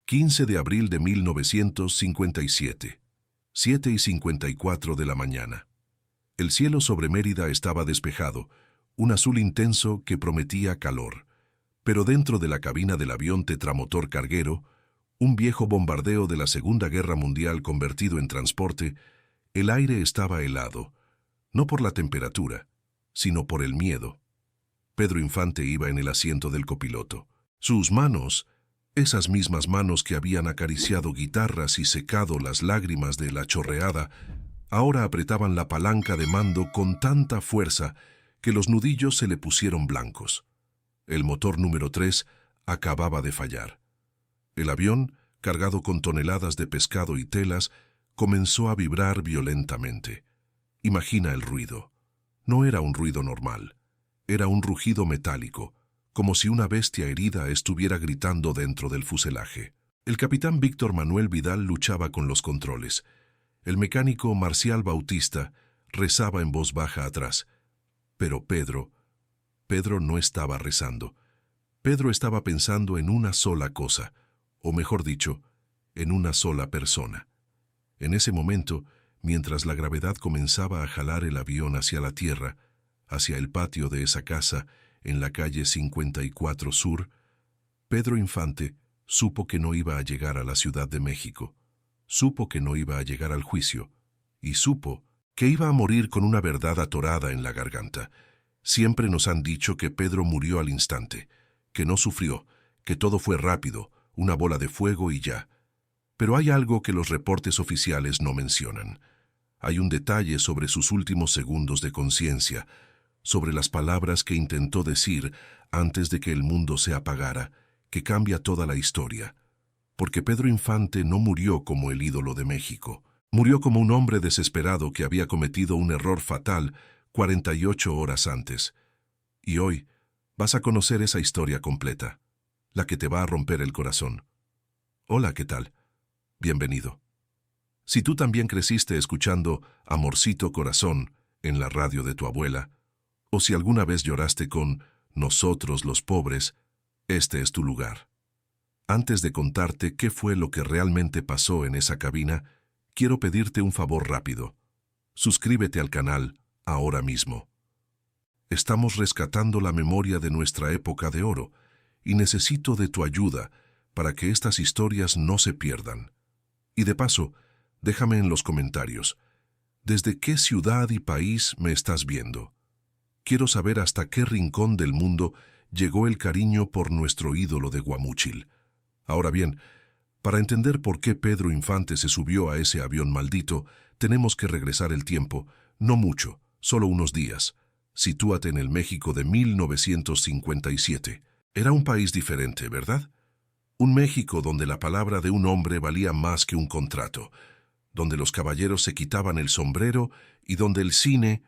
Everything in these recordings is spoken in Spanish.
15 de abril de 1957, 7:54 de la mañana. El cielo sobre Mérida estaba despejado, un azul intenso que prometía calor. Pero dentro de la cabina del avión tetramotor carguero, un viejo bombardeo de la Segunda Guerra Mundial convertido en transporte, el aire estaba helado, no por la temperatura, sino por el miedo. Pedro Infante iba en el asiento del copiloto. Sus manos, esas mismas manos que habían acariciado guitarras y secado las lágrimas de la chorreada, ahora apretaban la palanca de mando con tanta fuerza que los nudillos se le pusieron blancos. El motor número 3 acababa de fallar. El avión, cargado con toneladas de pescado y telas, comenzó a vibrar violentamente. Imagina el ruido. No era un ruido normal. Era un rugido metálico, como si una bestia herida estuviera gritando dentro del fuselaje. El capitán Víctor Manuel Vidal luchaba con los controles. El mecánico Marcial Bautista rezaba en voz baja atrás. Pero Pedro no estaba rezando. Pedro estaba pensando en una sola cosa, o mejor dicho, en una sola persona. En ese momento, mientras la gravedad comenzaba a jalar el avión hacia la tierra, hacia el patio de esa casa en la calle 54 Sur, Pedro Infante supo que no iba a llegar a la Ciudad de México, supo que no iba a llegar al juicio, y supo que iba a morir con una verdad atorada en la garganta. Siempre nos han dicho que Pedro murió al instante, que no sufrió, que todo fue rápido, una bola de fuego y ya. Pero hay algo que los reportes oficiales no mencionan. Hay un detalle sobre sus últimos segundos de conciencia, sobre las palabras que intentó decir antes de que el mundo se apagara, que cambia toda la historia. Porque Pedro Infante no murió como el ídolo de México. Murió como un hombre desesperado que había cometido un error fatal 48 horas antes. Y hoy vas a conocer esa historia completa, la que te va a romper el corazón. Hola, ¿qué tal? Bienvenido. Si tú también creciste escuchando Amorcito Corazón en la radio de tu abuela, o si alguna vez lloraste con Nosotros los pobres, este es tu lugar. Antes de contarte qué fue lo que realmente pasó en esa cabina, quiero pedirte un favor rápido. Suscríbete al canal ahora mismo. Estamos rescatando la memoria de nuestra época de oro y necesito de tu ayuda para que estas historias no se pierdan. Y de paso, déjame en los comentarios, ¿desde qué ciudad y país me estás viendo? Quiero saber hasta qué rincón del mundo llegó el cariño por nuestro ídolo de Guamúchil. Ahora bien, para entender por qué Pedro Infante se subió a ese avión maldito, tenemos que regresar el tiempo, no mucho, solo unos días. Sitúate en el México de 1957. Era un país diferente, ¿verdad? Un México donde la palabra de un hombre valía más que un contrato, donde los caballeros se quitaban el sombrero y donde el cine,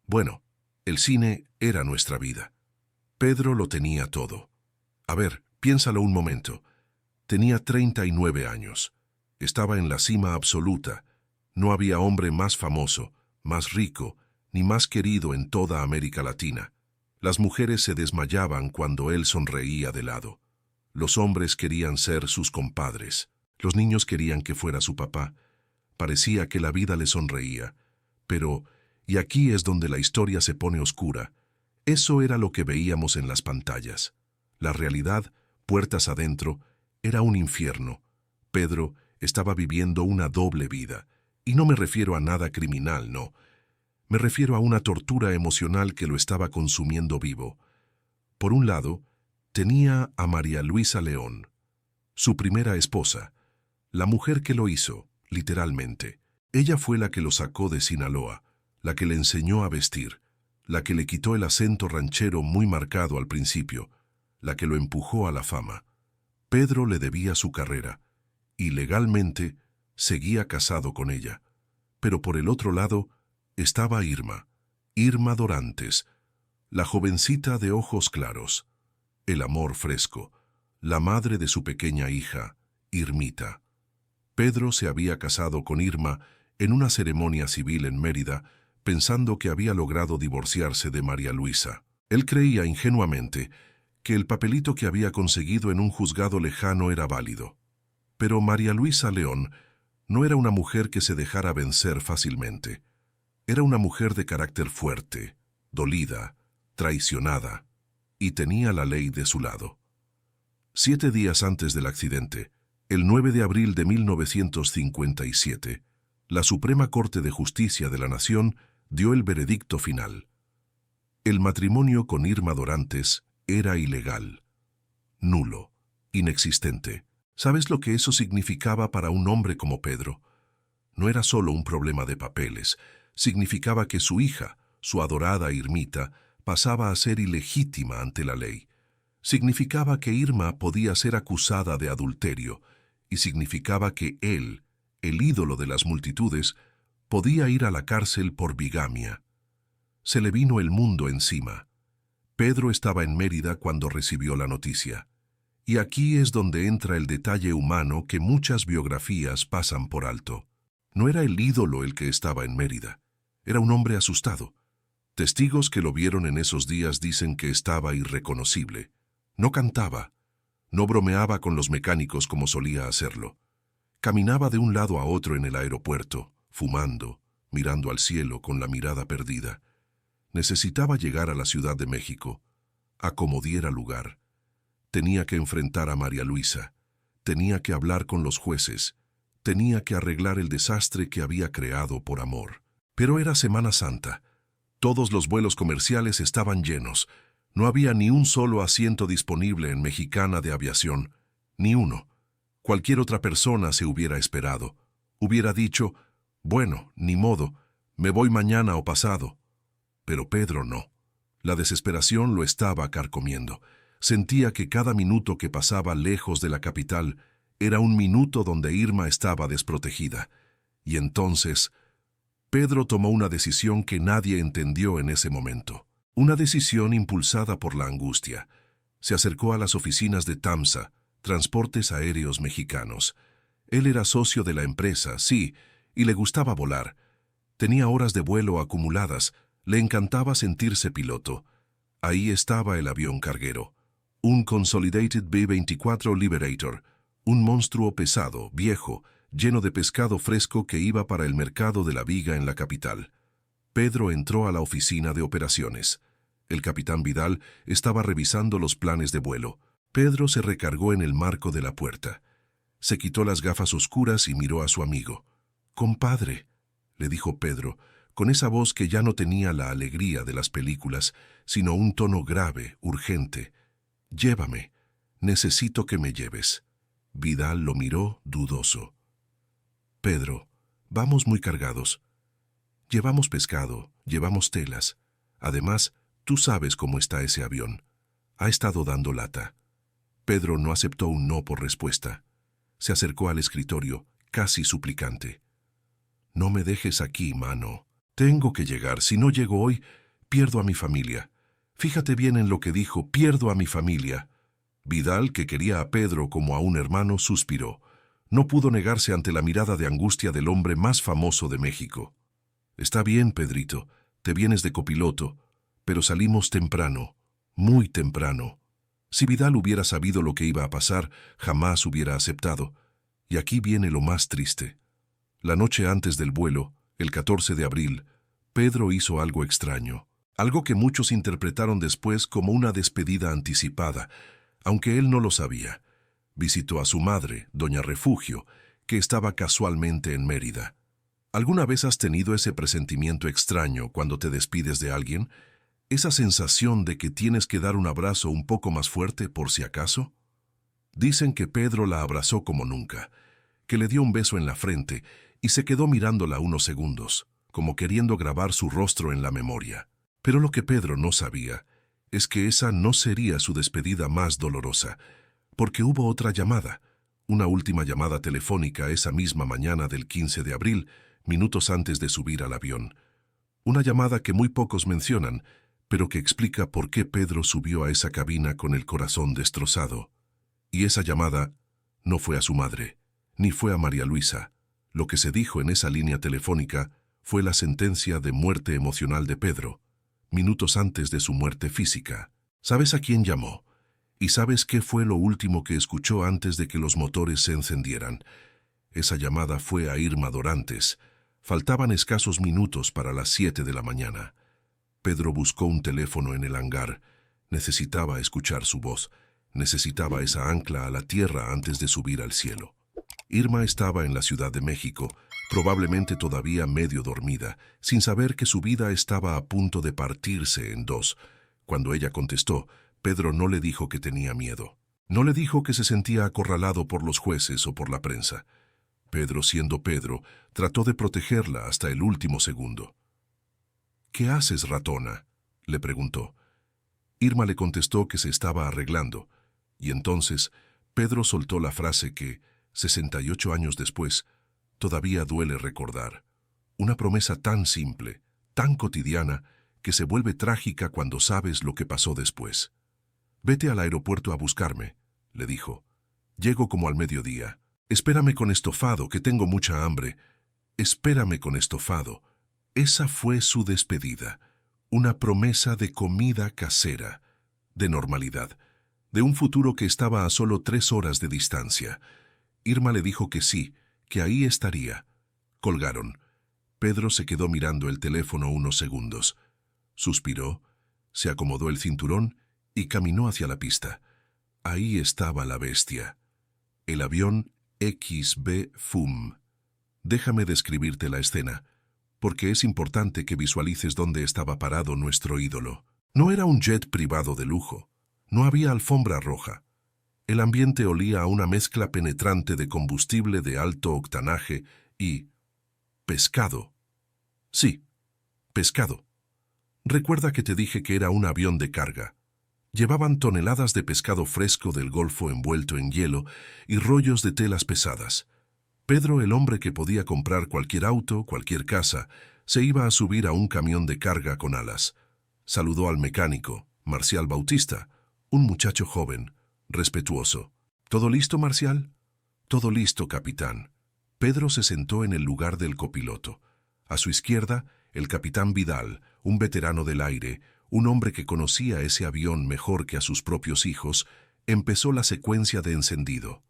bueno, el cine era nuestra vida. Pedro lo tenía todo. A ver, piénsalo un momento. Tenía 39 años. Estaba en la cima absoluta. No había hombre más famoso, más rico, ni más querido en toda América Latina. Las mujeres se desmayaban cuando él sonreía de lado. Los hombres querían ser sus compadres. Los niños querían que fuera su papá. Parecía que la vida le sonreía. Pero, y aquí es donde la historia se pone oscura, eso era lo que veíamos en las pantallas. La realidad, puertas adentro, era un infierno. Pedro estaba viviendo una doble vida. Y no me refiero a nada criminal, no. Me refiero a una tortura emocional que lo estaba consumiendo vivo. Por un lado, tenía a María Luisa León, su primera esposa, la mujer que lo hizo, literalmente. Ella fue la que lo sacó de Sinaloa, la que le enseñó a vestir, la que le quitó el acento ranchero muy marcado al principio, la que lo empujó a la fama. Pedro le debía su carrera, y legalmente seguía casado con ella. Pero por el otro lado estaba Irma Dorantes, la jovencita de ojos claros, el amor fresco, la madre de su pequeña hija, Irmita. Pedro se había casado con Irma en una ceremonia civil en Mérida, pensando que había logrado divorciarse de María Luisa. Él creía ingenuamente que el papelito que había conseguido en un juzgado lejano era válido. Pero María Luisa León no era una mujer que se dejara vencer fácilmente. Era una mujer de carácter fuerte, dolida, traicionada, y tenía la ley de su lado. 7 días antes del accidente, el 9 de abril de 1957, la Suprema Corte de Justicia de la Nación dio el veredicto final. El matrimonio con Irma Dorantes era ilegal, nulo, inexistente. ¿Sabes lo que eso significaba para un hombre como Pedro? No era solo un problema de papeles, significaba que su hija, su adorada Irmita, pasaba a ser ilegítima ante la ley. Significaba que Irma podía ser acusada de adulterio, y significaba que él, el ídolo de las multitudes, podía ir a la cárcel por bigamia. Se le vino el mundo encima. Pedro estaba en Mérida cuando recibió la noticia. Y aquí es donde entra el detalle humano que muchas biografías pasan por alto. No era el ídolo el que estaba en Mérida. Era un hombre asustado. Testigos que lo vieron en esos días dicen que estaba irreconocible. No cantaba. No bromeaba con los mecánicos como solía hacerlo. Caminaba de un lado a otro en el aeropuerto, fumando, mirando al cielo con la mirada perdida. Necesitaba llegar a la Ciudad de México, a como diera lugar. Tenía que enfrentar a María Luisa, tenía que hablar con los jueces, tenía que arreglar el desastre que había creado por amor. Pero era Semana Santa. Todos los vuelos comerciales estaban llenos. No había ni un solo asiento disponible en Mexicana de Aviación, ni uno. Cualquier otra persona se hubiera esperado. Hubiera dicho, bueno, ni modo, me voy mañana o pasado. Pero Pedro no. La desesperación lo estaba carcomiendo. Sentía que cada minuto que pasaba lejos de la capital era un minuto donde Irma estaba desprotegida. Y entonces, Pedro tomó una decisión que nadie entendió en ese momento. Una decisión impulsada por la angustia. Se acercó a las oficinas de TAMSA, Transportes Aéreos Mexicanos. Él era socio de la empresa, sí, y le gustaba volar. Tenía horas de vuelo acumuladas, le encantaba sentirse piloto. Ahí estaba el avión carguero. Un Consolidated B-24 Liberator, un monstruo pesado, viejo, lleno de pescado fresco que iba para el mercado de la viga en la capital. Pedro entró a la oficina de operaciones. El capitán Vidal estaba revisando los planes de vuelo. Pedro se recargó en el marco de la puerta. Se quitó las gafas oscuras y miró a su amigo. «Compadre», le dijo Pedro, con esa voz que ya no tenía la alegría de las películas, sino un tono grave, urgente. «Llévame. Necesito que me lleves». Vidal lo miró dudoso. «Pedro, vamos muy cargados. Llevamos pescado, llevamos telas. Además, tú sabes cómo está ese avión. Ha estado dando lata». Pedro no aceptó un no por respuesta. Se acercó al escritorio, casi suplicante. «No me dejes aquí, mano. Tengo que llegar. Si no llego hoy, pierdo a mi familia. Fíjate bien en lo que dijo, pierdo a mi familia». Vidal, que quería a Pedro como a un hermano, suspiró. No pudo negarse ante la mirada de angustia del hombre más famoso de México. «Está bien, Pedrito, te vienes de copiloto, pero salimos temprano, muy temprano». Si Vidal hubiera sabido lo que iba a pasar, jamás hubiera aceptado. Y aquí viene lo más triste. La noche antes del vuelo, el 14 de abril, Pedro hizo algo extraño, algo que muchos interpretaron después como una despedida anticipada, aunque él no lo sabía. Visitó a su madre, doña Refugio, que estaba casualmente en Mérida. ¿Alguna vez has tenido ese presentimiento extraño cuando te despides de alguien? ¿Esa sensación de que tienes que dar un abrazo un poco más fuerte por si acaso? Dicen que Pedro la abrazó como nunca, que le dio un beso en la frente y se quedó mirándola unos segundos, como queriendo grabar su rostro en la memoria. Pero lo que Pedro no sabía es que esa no sería su despedida más dolorosa, porque hubo otra llamada, una última llamada telefónica esa misma mañana del 15 de abril, minutos antes de subir al avión. Una llamada que muy pocos mencionan, pero que explica por qué Pedro subió a esa cabina con el corazón destrozado. Y esa llamada no fue a su madre, ni fue a María Luisa. Lo que se dijo en esa línea telefónica fue la sentencia de muerte emocional de Pedro, minutos antes de su muerte física. ¿Sabes a quién llamó? ¿Y sabes qué fue lo último que escuchó antes de que los motores se encendieran? Esa llamada fue a Irma Dorantes. Faltaban escasos minutos para las 7 de la mañana. Pedro buscó un teléfono en el hangar. Necesitaba escuchar su voz. Necesitaba esa ancla a la tierra antes de subir al cielo. Irma estaba en la Ciudad de México, probablemente todavía medio dormida, sin saber que su vida estaba a punto de partirse en dos. Cuando ella contestó, Pedro no le dijo que tenía miedo. No le dijo que se sentía acorralado por los jueces o por la prensa. Pedro, siendo Pedro, trató de protegerla hasta el último segundo. «¿Qué haces, ratona?», le preguntó. Irma le contestó que se estaba arreglando, y entonces Pedro soltó la frase que, 68 años después, todavía duele recordar. Una promesa tan simple, tan cotidiana, que se vuelve trágica cuando sabes lo que pasó después. «Vete al aeropuerto a buscarme», le dijo. «Llego como al mediodía. Espérame con estofado, que tengo mucha hambre. Espérame con estofado». Esa fue su despedida, una promesa de comida casera, de normalidad, de un futuro que estaba a solo 3 horas de distancia. Irma le dijo que sí, que ahí estaría. Colgaron. Pedro se quedó mirando el teléfono unos segundos. Suspiró, se acomodó el cinturón y caminó hacia la pista. Ahí estaba la bestia. El avión XB-FUM. Déjame describirte la escena, porque es importante que visualices dónde estaba parado nuestro ídolo. No era un jet privado de lujo. No había alfombra roja. El ambiente olía a una mezcla penetrante de combustible de alto octanaje y pescado. Sí, pescado. Recuerda que te dije que era un avión de carga. Llevaban toneladas de pescado fresco del Golfo envuelto en hielo y rollos de telas pesadas. Pedro, el hombre que podía comprar cualquier auto, cualquier casa, se iba a subir a un camión de carga con alas. Saludó al mecánico, Marcial Bautista, un muchacho joven, respetuoso. ¿Todo listo, Marcial? Todo listo, capitán. Pedro se sentó en el lugar del copiloto. A su izquierda, el capitán Vidal, un veterano del aire, un hombre que conocía ese avión mejor que a sus propios hijos, empezó la secuencia de encendido.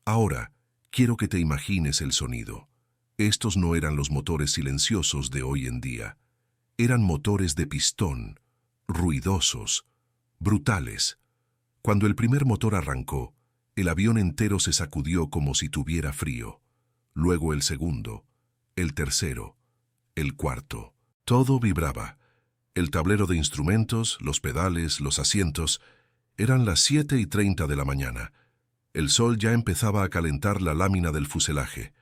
Ahora, quiero que te imagines el sonido. Estos no eran los motores silenciosos de hoy en día. Eran motores de pistón, ruidosos, brutales. Cuando el primer motor arrancó, el avión entero se sacudió como si tuviera frío. Luego el segundo, el tercero, el cuarto. Todo vibraba. El tablero de instrumentos, los pedales, los asientos. Eran las 7:30 de la mañana. El sol ya empezaba a calentar la lámina del fuselaje.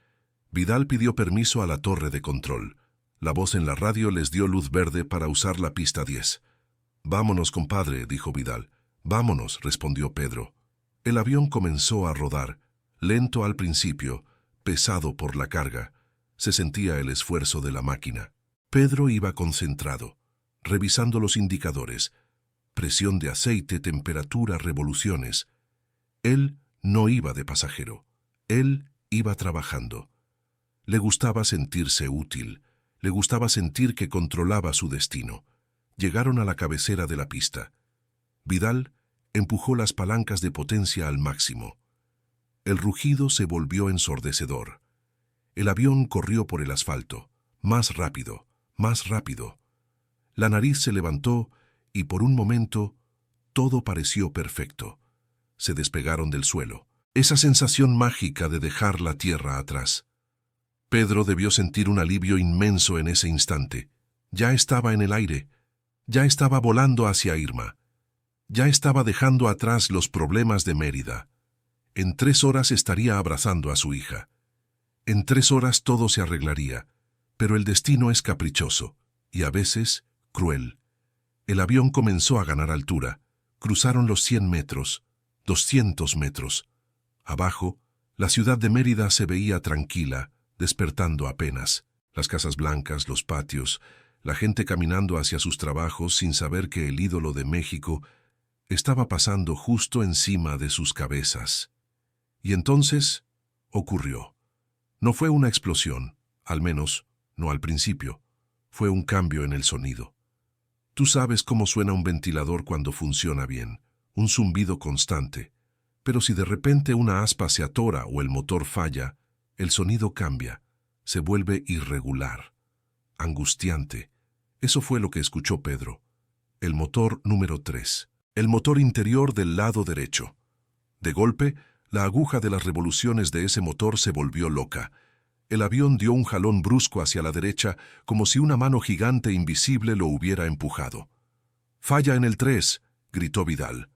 Vidal pidió permiso a la torre de control. La voz en la radio les dio luz verde para usar la pista 10. «Vámonos, compadre», dijo Vidal. «Vámonos», respondió Pedro. El avión comenzó a rodar, lento al principio, pesado por la carga. Se sentía el esfuerzo de la máquina. Pedro iba concentrado, revisando los indicadores. Presión de aceite, temperatura, revoluciones. Él no iba de pasajero. Él iba trabajando. Le gustaba sentirse útil. Le gustaba sentir que controlaba su destino. Llegaron a la cabecera de la pista. Vidal empujó las palancas de potencia al máximo. El rugido se volvió ensordecedor. El avión corrió por el asfalto, más rápido, más rápido. La nariz se levantó y por un momento todo pareció perfecto. Se despegaron del suelo. Esa sensación mágica de dejar la tierra atrás. Pedro debió sentir un alivio inmenso en ese instante. Ya estaba en el aire. Ya estaba volando hacia Irma. Ya estaba dejando atrás los problemas de Mérida. En 3 horas estaría abrazando a su hija. En 3 horas todo se arreglaría, pero el destino es caprichoso y a veces cruel. El avión comenzó a ganar altura. Cruzaron los 100 metros, 200 metros. Abajo, la ciudad de Mérida se veía tranquila, despertando apenas. Las casas blancas, los patios, la gente caminando hacia sus trabajos sin saber que el ídolo de México estaba pasando justo encima de sus cabezas. Y entonces ocurrió. No fue una explosión, al menos no al principio. Fue un cambio en el sonido. Tú sabes cómo suena un ventilador cuando funciona bien. un zumbido constante. Pero si de repente una aspa se atora o el motor falla, el sonido cambia, se vuelve irregular, angustiante. Eso fue lo que escuchó Pedro. El motor número 3. El motor interior del lado derecho. De golpe, la aguja de las revoluciones de ese motor se volvió loca. El avión dio un jalón brusco hacia la derecha, como si una mano gigante invisible lo hubiera empujado. «¡Falla en el 3!», gritó Vidal.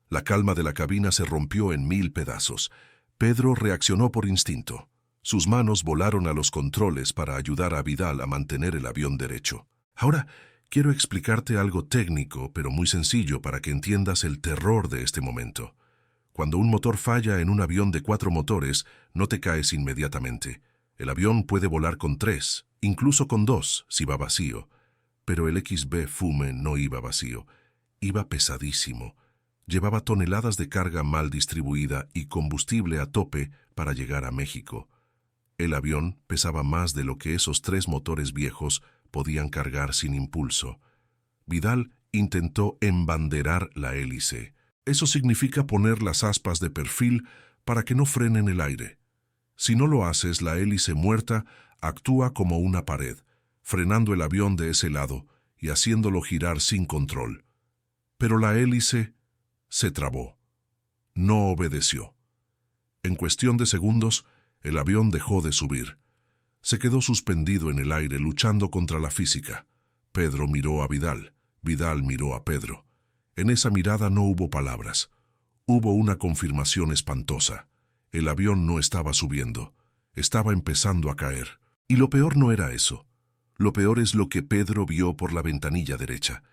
La calma de la cabina se rompió en 1000 pedazos. Pedro reaccionó por instinto. Sus manos volaron a los controles para ayudar a Vidal a mantener el avión derecho. Ahora, quiero explicarte algo técnico, pero muy sencillo para que entiendas el terror de este momento. Cuando un motor falla en un avión de 4 motores, no te caes inmediatamente. El avión puede volar con 3, incluso con 2, si va vacío. Pero el XB Fume no iba vacío. Iba pesadísimo. Llevaba toneladas de carga mal distribuida y combustible a tope para llegar a México. El avión pesaba más de lo que esos 3 motores viejos podían cargar sin impulso. Vidal intentó embanderar la hélice. Eso significa poner las aspas de perfil para que no frenen el aire. Si no lo haces, la hélice muerta actúa como una pared, frenando el avión de ese lado y haciéndolo girar sin control. Pero la hélice se trabó. No obedeció. En cuestión de segundos, el avión dejó de subir. Se quedó suspendido en el aire luchando contra la física. Pedro miró a Vidal. Vidal miró a Pedro. En esa mirada no hubo palabras. Hubo una confirmación espantosa. El avión no estaba subiendo. Estaba empezando a caer. Y lo peor no era eso. Lo peor es lo que Pedro vio por la ventanilla derecha.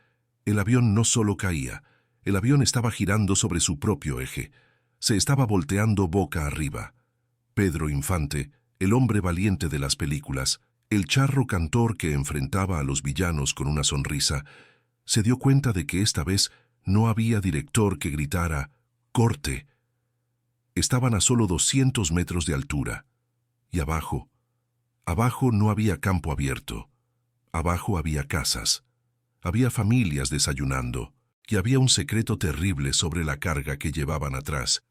El avión no solo caía. El avión estaba girando sobre su propio eje. Se estaba volteando boca arriba. Pedro Infante, el hombre valiente de las películas, el charro cantor que enfrentaba a los villanos con una sonrisa, se dio cuenta de que esta vez no había director que gritara «¡Corte!». Estaban a solo 200 metros de altura. Y abajo no había campo abierto. Abajo había casas. Había familias desayunando. Y había un secreto terrible sobre la carga que llevaban atrás.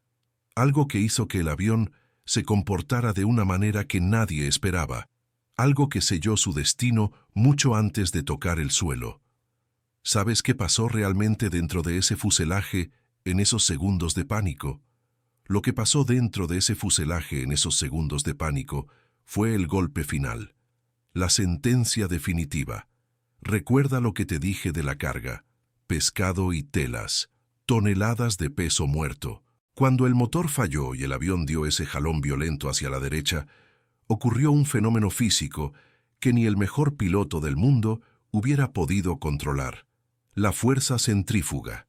Algo que hizo que el avión se comportara de una manera que nadie esperaba. Algo que selló su destino mucho antes de tocar el suelo. ¿Sabes qué pasó realmente dentro de ese fuselaje en esos segundos de pánico? Lo que pasó dentro de ese fuselaje en esos segundos de pánico fue el golpe final. La sentencia definitiva. Recuerda lo que te dije de la carga. Pescado y telas. Toneladas de peso muerto. Cuando el motor falló y el avión dio ese jalón violento hacia la derecha, ocurrió un fenómeno físico que ni el mejor piloto del mundo hubiera podido controlar. La fuerza centrífuga.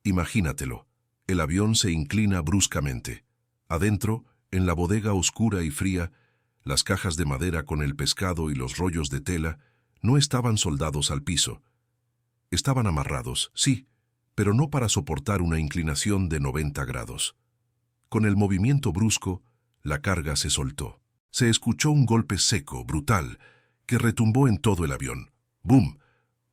Imagínatelo. El avión se inclina bruscamente. Adentro, en la bodega oscura y fría, las cajas de madera con el pescado y los rollos de tela no estaban soldados al piso. Estaban amarrados, sí, pero no para soportar una inclinación de 90 grados. Con el movimiento brusco, la carga se soltó. Se escuchó un golpe seco, brutal, que retumbó en todo el avión. ¡Bum!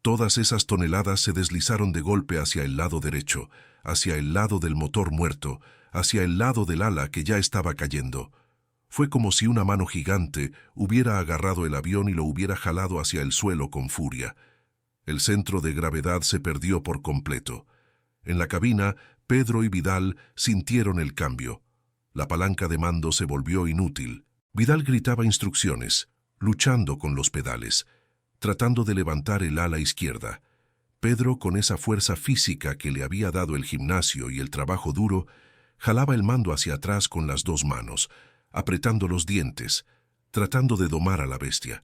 Todas esas toneladas se deslizaron de golpe hacia el lado derecho, hacia el lado del motor muerto, hacia el lado del ala que ya estaba cayendo. Fue como si una mano gigante hubiera agarrado el avión y lo hubiera jalado hacia el suelo con furia. El centro de gravedad se perdió por completo. En la cabina, Pedro y Vidal sintieron el cambio. La palanca de mando se volvió inútil. Vidal gritaba instrucciones, luchando con los pedales, tratando de levantar el ala izquierda. Pedro, con esa fuerza física que le había dado el gimnasio y el trabajo duro, jalaba el mando hacia atrás con las 2 manos, apretando los dientes, tratando de domar a la bestia.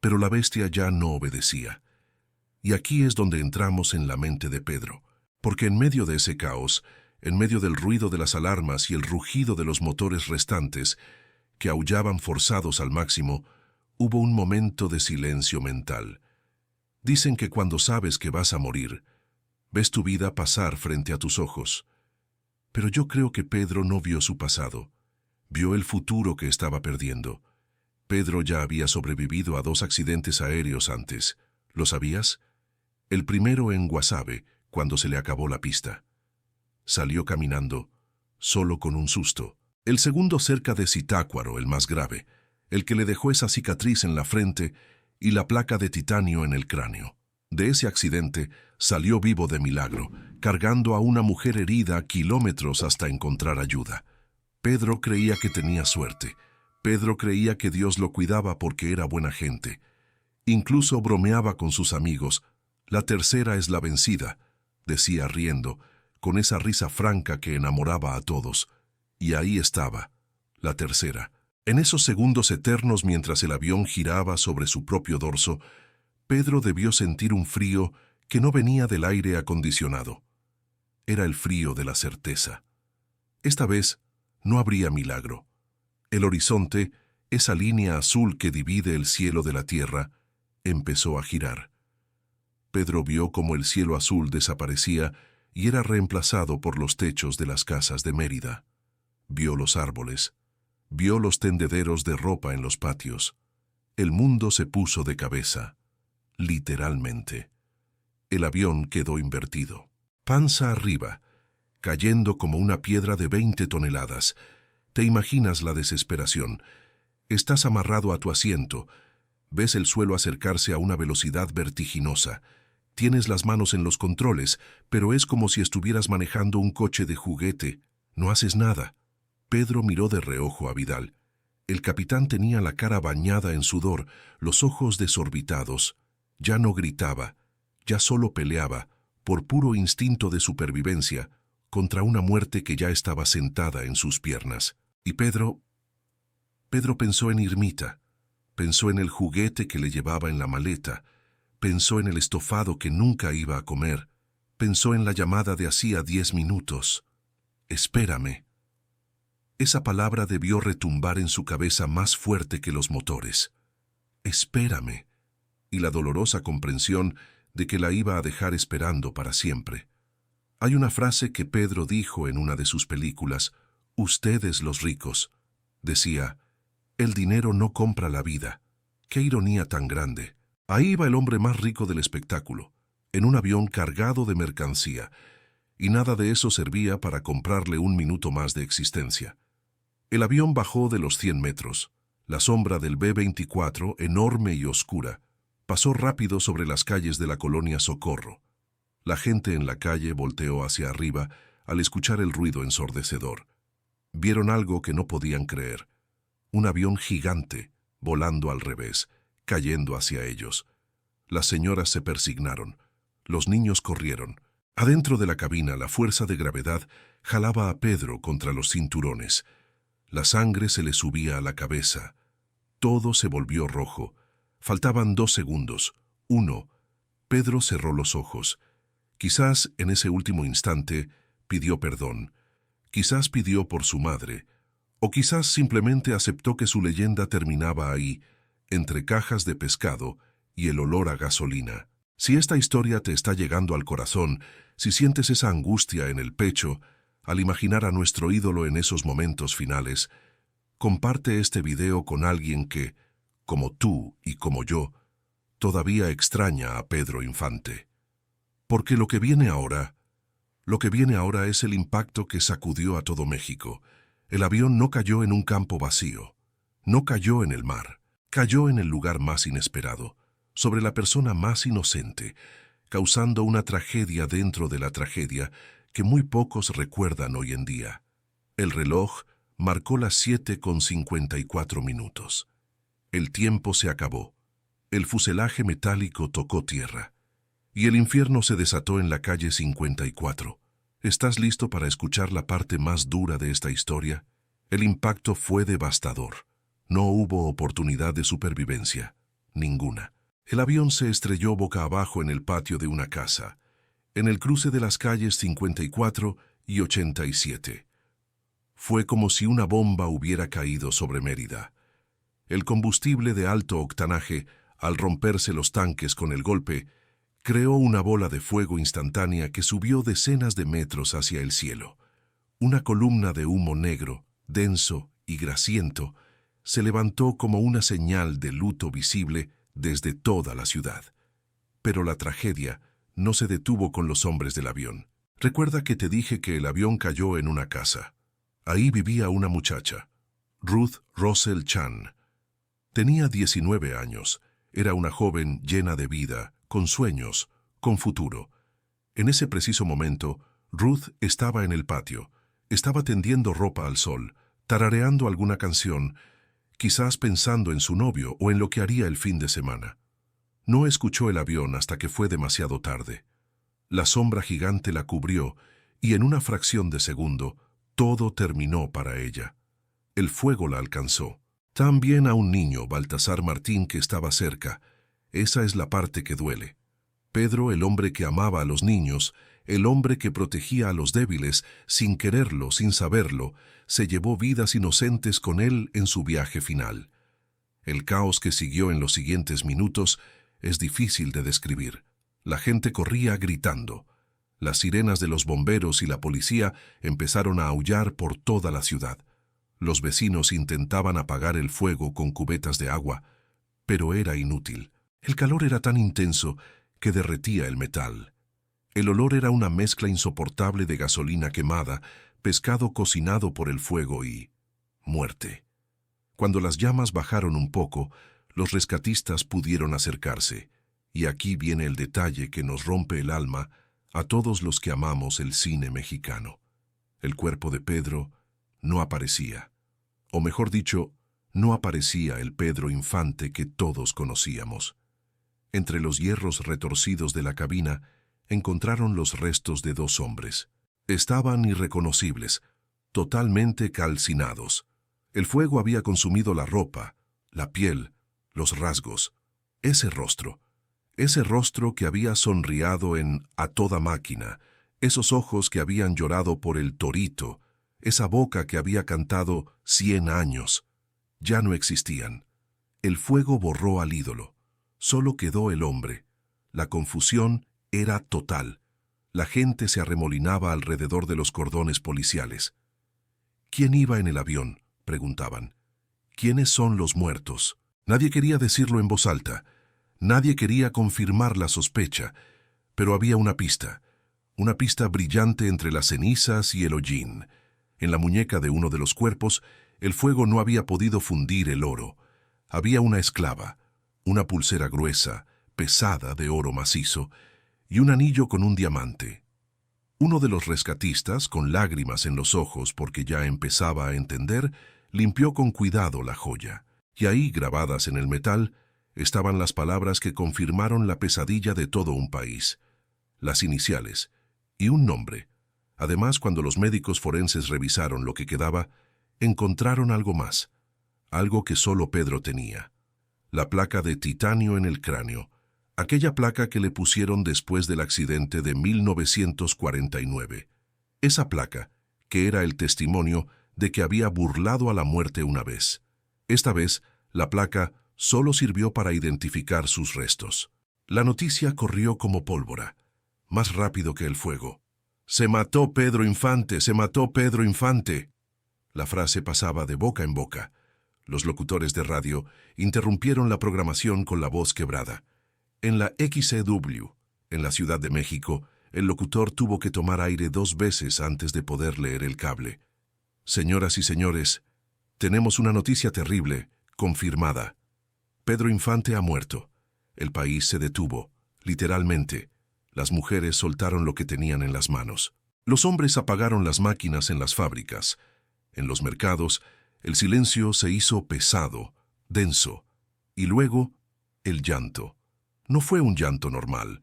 Pero la bestia ya no obedecía. Y aquí es donde entramos en la mente de Pedro, porque en medio de ese caos, en medio del ruido de las alarmas y el rugido de los motores restantes, que aullaban forzados al máximo, hubo un momento de silencio mental. Dicen que cuando sabes que vas a morir, ves tu vida pasar frente a tus ojos. Pero yo creo que Pedro no vio su pasado, vio el futuro que estaba perdiendo. Pedro ya había sobrevivido a 2 accidentes aéreos antes. ¿Lo sabías? El primero en Guasave, cuando se le acabó la pista. Salió caminando, solo con un susto. El segundo cerca de Zitácuaro, el más grave, el que le dejó esa cicatriz en la frente y la placa de titanio en el cráneo. De ese accidente salió vivo de milagro, cargando a una mujer herida kilómetros hasta encontrar ayuda. Pedro creía que tenía suerte. Pedro creía que Dios lo cuidaba porque era buena gente. Incluso bromeaba con sus amigos. La tercera es la vencida, decía riendo, con esa risa franca que enamoraba a todos. Y ahí estaba, la tercera. En esos segundos eternos mientras el avión giraba sobre su propio dorso, Pedro debió sentir un frío que no venía del aire acondicionado. Era el frío de la certeza. Esta vez no habría milagro. El horizonte, esa línea azul que divide el cielo de la tierra, empezó a girar. Pedro vio cómo el cielo azul desaparecía y era reemplazado por los techos de las casas de Mérida. Vio los árboles, vio los tendederos de ropa en los patios. El mundo se puso de cabeza, literalmente. El avión quedó invertido, panza arriba, cayendo como una piedra de 20 toneladas. Te imaginas la desesperación. Estás amarrado a tu asiento. Ves el suelo acercarse a una velocidad vertiginosa. Tienes las manos en los controles, pero es como si estuvieras manejando un coche de juguete. No haces nada. Pedro miró de reojo a Vidal. El capitán tenía la cara bañada en sudor, los ojos desorbitados. Ya no gritaba, ya solo peleaba, por puro instinto de supervivencia, contra una muerte que ya estaba sentada en sus piernas. Y Pedro pensó en Irmita, pensó en el juguete que le llevaba en la maleta, pensó en el estofado que nunca iba a comer, pensó en la llamada de hacía 10 minutos. Espérame. Esa palabra debió retumbar en su cabeza más fuerte que los motores. Espérame. Y la dolorosa comprensión de que la iba a dejar esperando para siempre. Hay una frase que Pedro dijo en una de sus películas: «Ustedes los ricos». Decía: «El dinero no compra la vida». ¡Qué ironía tan grande! Ahí iba el hombre más rico del espectáculo, en un avión cargado de mercancía, y nada de eso servía para comprarle un minuto más de existencia. El avión bajó de los 100 metros. La sombra del B-24, enorme y oscura, pasó rápido sobre las calles de la colonia Socorro. La gente en la calle volteó hacia arriba al escuchar el ruido ensordecedor. Vieron algo que no podían creer. Un avión gigante, volando al revés, cayendo hacia ellos. Las señoras se persignaron. Los niños corrieron. Adentro de la cabina, la fuerza de gravedad jalaba a Pedro contra los cinturones. La sangre se le subía a la cabeza. Todo se volvió rojo. Faltaban 2 segundos. 1. Pedro cerró los ojos. Quizás en ese último instante pidió perdón. Quizás pidió por su madre. O quizás simplemente aceptó que su leyenda terminaba ahí, entre cajas de pescado y el olor a gasolina. Si esta historia te está llegando al corazón, si sientes esa angustia en el pecho, al imaginar a nuestro ídolo en esos momentos finales, comparte este video con alguien que, como tú y como yo, todavía extraña a Pedro Infante. Porque lo que viene ahora es el impacto que sacudió a todo México. El avión no cayó en un campo vacío, no cayó en el mar, cayó en el lugar más inesperado, sobre la persona más inocente, causando una tragedia dentro de la tragedia que muy pocos recuerdan hoy en día. El reloj marcó las 7:54. El tiempo se acabó. El fuselaje metálico tocó tierra. Y el infierno se desató en la calle 54. ¿Estás listo para escuchar la parte más dura de esta historia? El impacto fue devastador. No hubo oportunidad de supervivencia. Ninguna. El avión se estrelló boca abajo en el patio de una casa, en el cruce de las calles 54 y 87. Fue como si una bomba hubiera caído sobre Mérida. El combustible de alto octanaje, al romperse los tanques con el golpe, creó una bola de fuego instantánea que subió decenas de metros hacia el cielo. Una columna de humo negro, denso y grasiento, se levantó como una señal de luto visible desde toda la ciudad. Pero la tragedia no se detuvo con los hombres del avión. Recuerda que te dije que el avión cayó en una casa. Ahí vivía una muchacha, Ruth Rosell Chan. Tenía 19 años. Era una joven llena de vida, con sueños, con futuro. En ese preciso momento, Ruth estaba en el patio. Estaba tendiendo ropa al sol, tarareando alguna canción, quizás pensando en su novio o en lo que haría el fin de semana. No escuchó el avión hasta que fue demasiado tarde. La sombra gigante la cubrió y en una fracción de segundo, todo terminó para ella. El fuego la alcanzó. También a un niño, Baltasar Martín, que estaba cerca. Esa es la parte que duele. Pedro, el hombre que amaba a los niños, el hombre que protegía a los débiles, sin quererlo, sin saberlo, se llevó vidas inocentes con él en su viaje final. El caos que siguió en los siguientes minutos es difícil de describir. La gente corría gritando. Las sirenas de los bomberos y la policía empezaron a aullar por toda la ciudad. Los vecinos intentaban apagar el fuego con cubetas de agua, pero era inútil. El calor era tan intenso que derretía el metal. El olor era una mezcla insoportable de gasolina quemada, pescado cocinado por el fuego y muerte. Cuando las llamas bajaron un poco, los rescatistas pudieron acercarse. Y aquí viene el detalle que nos rompe el alma a todos los que amamos el cine mexicano. El cuerpo de Pedro no aparecía. O mejor dicho, no aparecía el Pedro Infante que todos conocíamos. Entre los hierros retorcidos de la cabina encontraron los restos de 2 hombres. Estaban irreconocibles, totalmente calcinados. El fuego había consumido la ropa, la piel, los rasgos. Ese rostro que había sonriado en A Toda Máquina, esos ojos que habían llorado por el Torito, esa boca que había cantado 100 años, ya no existían. El fuego borró al ídolo. Solo quedó el hombre. La confusión era total. La gente se arremolinaba alrededor de los cordones policiales. ¿Quién iba en el avión?, preguntaban. ¿Quiénes son los muertos? Nadie quería decirlo en voz alta. Nadie quería confirmar la sospecha, pero había una pista brillante entre las cenizas y el hollín. En la muñeca de uno de los cuerpos, el fuego no había podido fundir el oro. Había una esclava, una pulsera gruesa, pesada de oro macizo, y un anillo con un diamante. Uno de los rescatistas, con lágrimas en los ojos porque ya empezaba a entender, limpió con cuidado la joya. Y ahí, grabadas en el metal, estaban las palabras que confirmaron la pesadilla de todo un país. Las iniciales y un nombre. Además, cuando los médicos forenses revisaron lo que quedaba, encontraron algo más, algo que solo Pedro tenía. La placa de titanio en el cráneo, aquella placa que le pusieron después del accidente de 1949. Esa placa, que era el testimonio de que había burlado a la muerte una vez. Esta vez, la placa solo sirvió para identificar sus restos. La noticia corrió como pólvora, más rápido que el fuego. «Se mató Pedro Infante, se mató Pedro Infante». La frase pasaba de boca en boca. Los locutores de radio interrumpieron la programación con la voz quebrada. En la XCW, en la Ciudad de México, el locutor tuvo que tomar aire 2 veces antes de poder leer el cable. «Señoras y señores, tenemos una noticia terrible, confirmada. Pedro Infante ha muerto». El país se detuvo, literalmente. Las mujeres soltaron lo que tenían en las manos. Los hombres apagaron las máquinas en las fábricas. En los mercados, el silencio se hizo pesado, denso. Y luego, el llanto. No fue un llanto normal.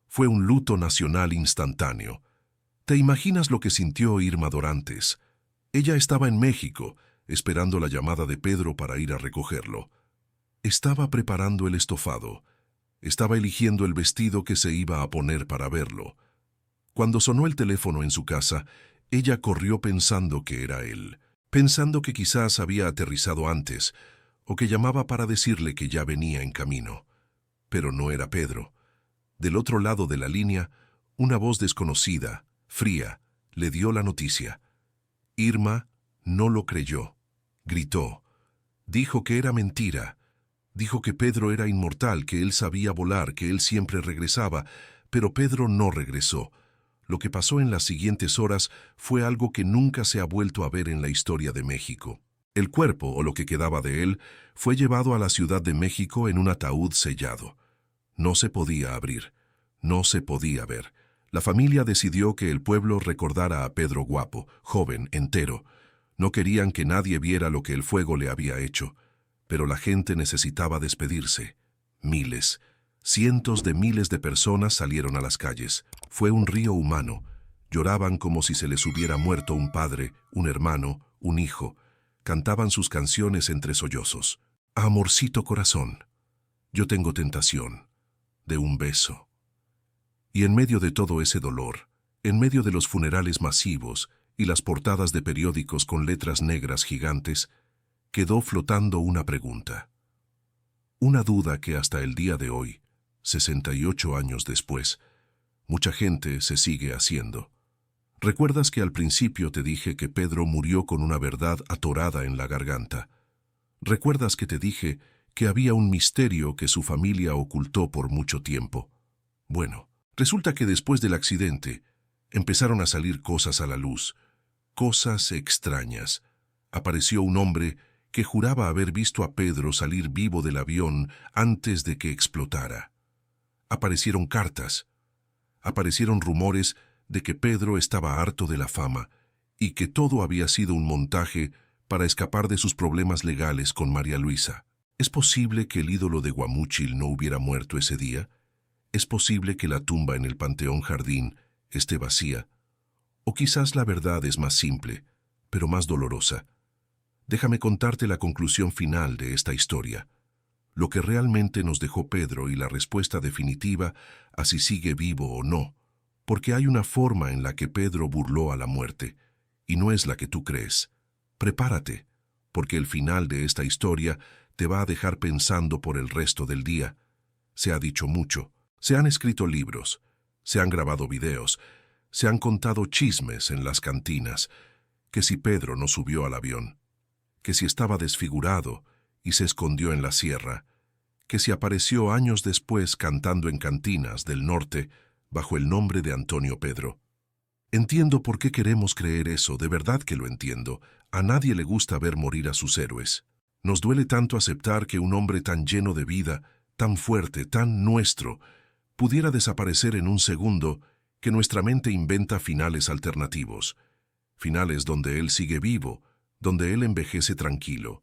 Fue un luto nacional instantáneo. ¿Te imaginas lo que sintió Irma Dorantes? Ella estaba en México, esperando la llamada de Pedro para ir a recogerlo. Estaba preparando el estofado. Estaba eligiendo el vestido que se iba a poner para verlo. Cuando sonó el teléfono en su casa, ella corrió pensando que era él, pensando que quizás había aterrizado antes, o que llamaba para decirle que ya venía en camino. Pero no era Pedro. Del otro lado de la línea, una voz desconocida, fría, le dio la noticia. Irma no lo creyó. Gritó. Dijo que era mentira. Dijo que Pedro era inmortal, que él sabía volar, que él siempre regresaba, pero Pedro no regresó. Lo que pasó en las siguientes horas fue algo que nunca se ha vuelto a ver en la historia de México. El cuerpo, o lo que quedaba de él, fue llevado a la Ciudad de México en un ataúd sellado. No se podía abrir, no se podía ver. La familia decidió que el pueblo recordara a Pedro guapo, joven, entero. No querían que nadie viera lo que el fuego le había hecho, pero la gente necesitaba despedirse. Miles, cientos de miles de personas salieron a las calles. Fue un río humano. Lloraban como si se les hubiera muerto un padre, un hermano, un hijo. Cantaban sus canciones entre sollozos. Amorcito corazón, yo tengo tentación de un beso. Y en medio de todo ese dolor, en medio de los funerales masivos y las portadas de periódicos con letras negras gigantes, quedó flotando una pregunta. Una duda que hasta el día de hoy, 68 años después, mucha gente se sigue haciendo. ¿Recuerdas que al principio te dije que Pedro murió con una verdad atorada en la garganta? ¿Recuerdas que te dije que había un misterio que su familia ocultó por mucho tiempo? Bueno, resulta que después del accidente empezaron a salir cosas a la luz, cosas extrañas. Apareció un hombre que juraba haber visto a Pedro salir vivo del avión antes de que explotara. Aparecieron cartas, aparecieron rumores de que Pedro estaba harto de la fama y que todo había sido un montaje para escapar de sus problemas legales con María Luisa. ¿Es posible que el ídolo de Guamúchil no hubiera muerto ese día? ¿Es posible que la tumba en el Panteón Jardín esté vacía? O quizás la verdad es más simple, pero más dolorosa. Déjame contarte la conclusión final de esta historia. Lo que realmente nos dejó Pedro y la respuesta definitiva a si sigue vivo o no, porque hay una forma en la que Pedro burló a la muerte, y no es la que tú crees. Prepárate, porque el final de esta historia te va a dejar pensando por el resto del día. Se ha dicho mucho, se han escrito libros, se han grabado videos, se han contado chismes en las cantinas, que si Pedro no subió al avión, que si estaba desfigurado y se escondió en la sierra, que si apareció años después cantando en cantinas del norte bajo el nombre de Antonio Pedro. Entiendo por qué queremos creer eso, de verdad que lo entiendo. A nadie le gusta ver morir a sus héroes. Nos duele tanto aceptar que un hombre tan lleno de vida, tan fuerte, tan nuestro, pudiera desaparecer en un segundo, que nuestra mente inventa finales alternativos. Finales donde él sigue vivo, donde él envejece tranquilo.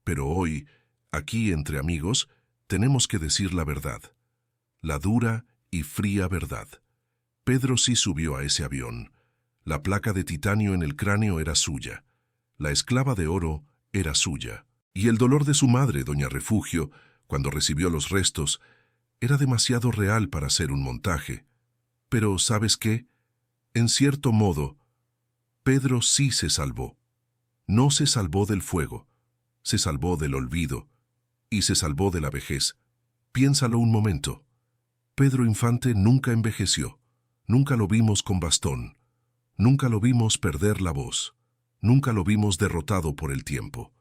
Pero hoy, aquí entre amigos, tenemos que decir la verdad. La dura y fría verdad. Pedro sí subió a ese avión. La placa de titanio en el cráneo era suya. La esclava de oro era suya. Y el dolor de su madre, doña Refugio, cuando recibió los restos, era demasiado real para ser un montaje. Pero, ¿sabes qué? En cierto modo, Pedro sí se salvó. No se salvó del fuego, se salvó del olvido y se salvó de la vejez. Piénsalo un momento. Pedro Infante nunca envejeció. Nunca lo vimos con bastón. Nunca lo vimos perder la voz. Nunca lo vimos derrotado por el tiempo.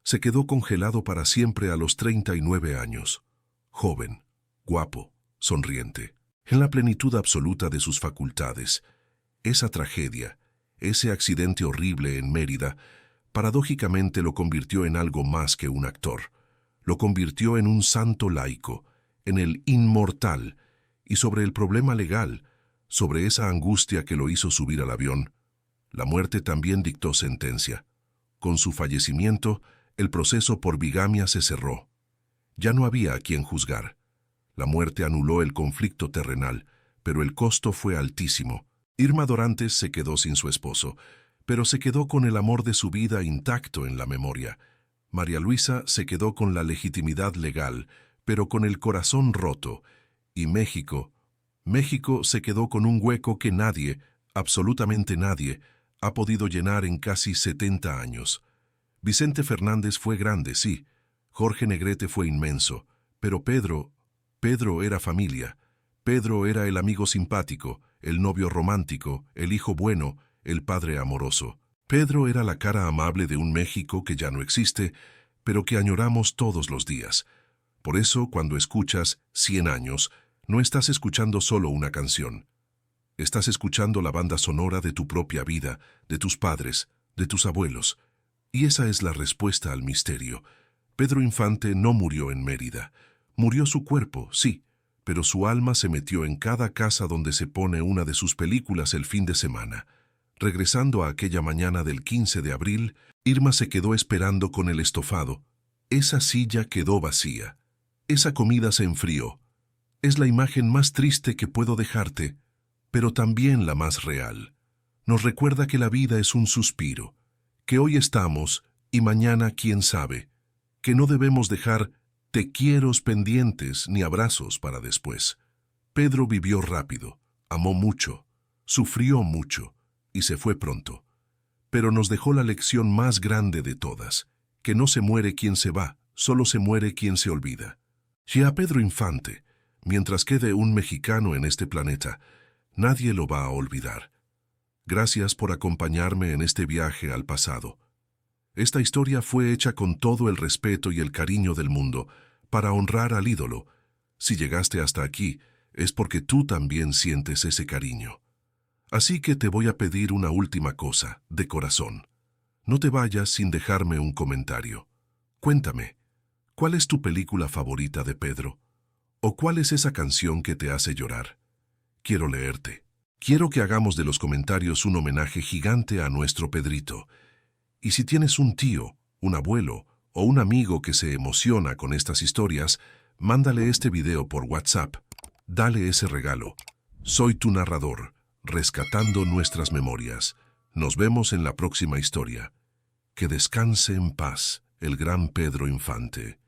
Se quedó congelado para siempre a los 39 años. Joven, guapo, sonriente, en la plenitud absoluta de sus facultades. Esa tragedia, ese accidente horrible en Mérida, paradójicamente lo convirtió en algo más que un actor. Lo convirtió en un santo laico, en el inmortal, y sobre el problema legal, sobre esa angustia que lo hizo subir al avión, la muerte también dictó sentencia. Con su fallecimiento, el proceso por bigamia se cerró. Ya no había a quien juzgar. La muerte anuló el conflicto terrenal, pero el costo fue altísimo. Irma Dorantes se quedó sin su esposo, pero se quedó con el amor de su vida intacto en la memoria. María Luisa se quedó con la legitimidad legal, pero con el corazón roto. Y México se quedó con un hueco que nadie, absolutamente nadie, ha podido llenar en casi 70 años. Vicente Fernández fue grande, sí. Jorge Negrete fue inmenso. Pero Pedro era familia. Pedro era el amigo simpático, el novio romántico, el hijo bueno, el padre amoroso. Pedro era la cara amable de un México que ya no existe, pero que añoramos todos los días. Por eso, cuando escuchas 100 años, no estás escuchando solo una canción. Estás escuchando la banda sonora de tu propia vida, de tus padres, de tus abuelos. Y esa es la respuesta al misterio. Pedro Infante no murió en Mérida. Murió su cuerpo, sí, pero su alma se metió en cada casa donde se pone una de sus películas el fin de semana. Regresando a aquella mañana del 15 de abril, Irma se quedó esperando con el estofado. Esa silla quedó vacía. Esa comida se enfrió. Es la imagen más triste que puedo dejarte, pero también la más real. Nos recuerda que la vida es un suspiro, que hoy estamos y mañana quién sabe, que no debemos dejar te quieros pendientes ni abrazos para después. Pedro vivió rápido, amó mucho, sufrió mucho y se fue pronto. Pero nos dejó la lección más grande de todas, que no se muere quien se va, solo se muere quien se olvida. Y a Pedro Infante, mientras quede un mexicano en este planeta, nadie lo va a olvidar. Gracias por acompañarme en este viaje al pasado. Esta historia fue hecha con todo el respeto y el cariño del mundo, para honrar al ídolo. Si llegaste hasta aquí, es porque tú también sientes ese cariño. Así que te voy a pedir una última cosa, de corazón. No te vayas sin dejarme un comentario. Cuéntame, ¿cuál es tu película favorita de Pedro? ¿O cuál es esa canción que te hace llorar? Quiero leerte. Quiero que hagamos de los comentarios un homenaje gigante a nuestro Pedrito. Y si tienes un tío, un abuelo o un amigo que se emociona con estas historias, mándale este video por WhatsApp. Dale ese regalo. Soy tu narrador, rescatando nuestras memorias. Nos vemos en la próxima historia. Que descanse en paz el gran Pedro Infante.